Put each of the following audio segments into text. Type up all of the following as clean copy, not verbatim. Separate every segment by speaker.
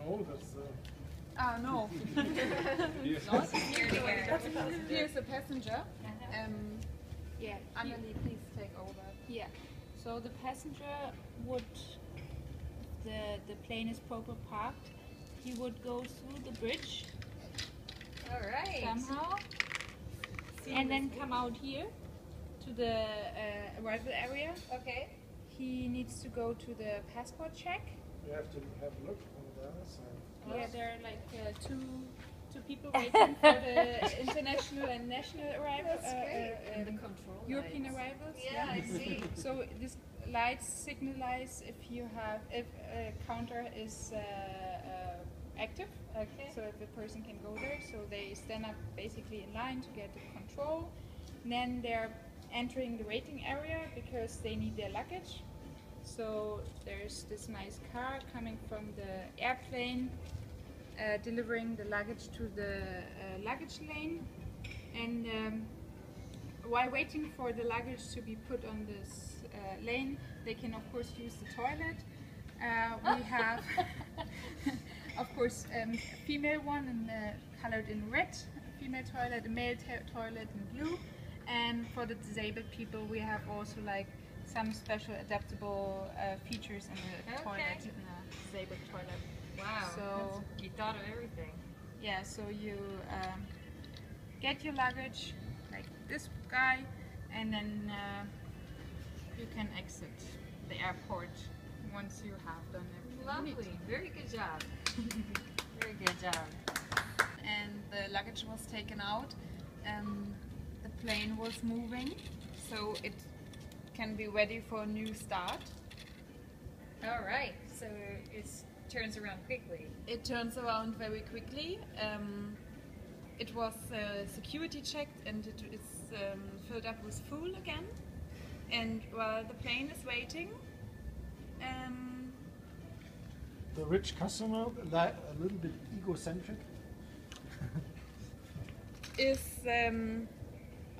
Speaker 1: No, that's.
Speaker 2: No. Here's a passenger.
Speaker 3: Yeah.
Speaker 2: Annelie, please take over.
Speaker 3: Yeah. So the passenger would, if the plane is proper parked, he would go through the bridge.
Speaker 4: All right.
Speaker 3: Somehow. And then come out here to the arrival area.
Speaker 4: Okay.
Speaker 3: He needs to go to the passport check.
Speaker 1: You have to have a look on the other side.
Speaker 3: Yeah, there are like two people waiting for the international and national arrivals.
Speaker 4: And the control
Speaker 3: European
Speaker 4: lights.
Speaker 3: arrivals.
Speaker 4: Yeah, I see.
Speaker 3: So this lights signalize if a counter is active.
Speaker 4: Okay.
Speaker 3: So if a person can go there, so they stand up basically in line to get the control. And then they're entering the waiting area because they need their luggage. So there's this nice car coming from the airplane, delivering the luggage to the luggage lane. And while waiting for the luggage to be put on this lane, they can of course use the toilet. We have, of course, a female one colored in red, a female toilet, a male toilet in blue. And for the disabled people, we have also like some special adaptable features in the toilet, in a disabled toilet.
Speaker 4: Wow.
Speaker 3: So
Speaker 4: you thought of everything.
Speaker 3: yeah, so you get your luggage like this guy, and then you can exit the airport once you have done everything.
Speaker 4: Lovely. Very good job. Very good job.
Speaker 2: And the luggage was taken out. The plane was moving, so it can be ready for a new start.
Speaker 4: All right. So it turns around quickly.
Speaker 2: It turns around very quickly. It was security checked and it is filled up with fuel again. And while the plane is waiting,
Speaker 1: The rich customer, a little bit egocentric.
Speaker 2: is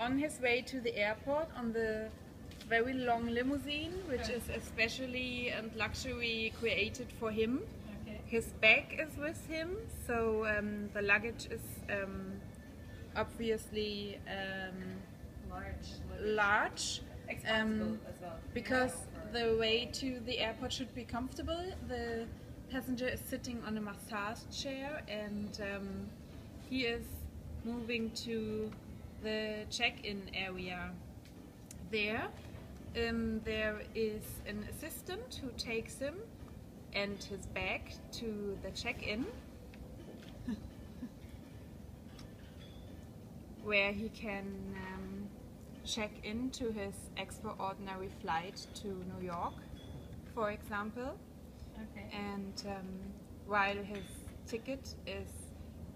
Speaker 2: on his way to the airport on the very long limousine, which is especially and luxury created for him.
Speaker 3: Okay.
Speaker 2: His bag is with him, so the luggage is obviously large.
Speaker 4: Expensive as well.
Speaker 2: Because the way to the airport should be comfortable. The passenger is sitting on a massage chair, and he is moving to the check-in area. There is an assistant who takes him and his bag to the check-in, where he can check into his extraordinary flight to New York, for example.
Speaker 3: Okay.
Speaker 2: And while his ticket is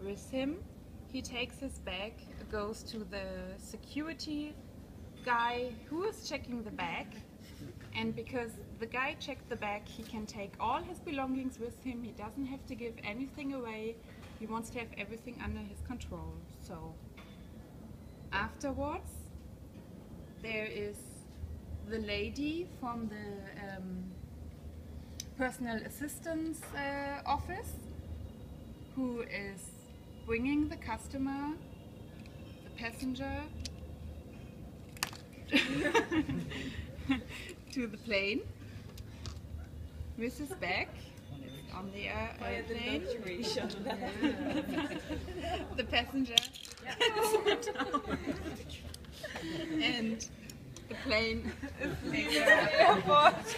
Speaker 2: with him, he takes his bag, goes to the security guy who is checking the bag, and because the guy checked the bag, he can take all his belongings with him. He doesn't have to give anything away. He wants to have everything under his control. So afterwards, there is the lady from the personal assistance office who is bringing the customer, the passenger, to the plane with his bag on the airplane. The passenger and the plane is leaving the airport.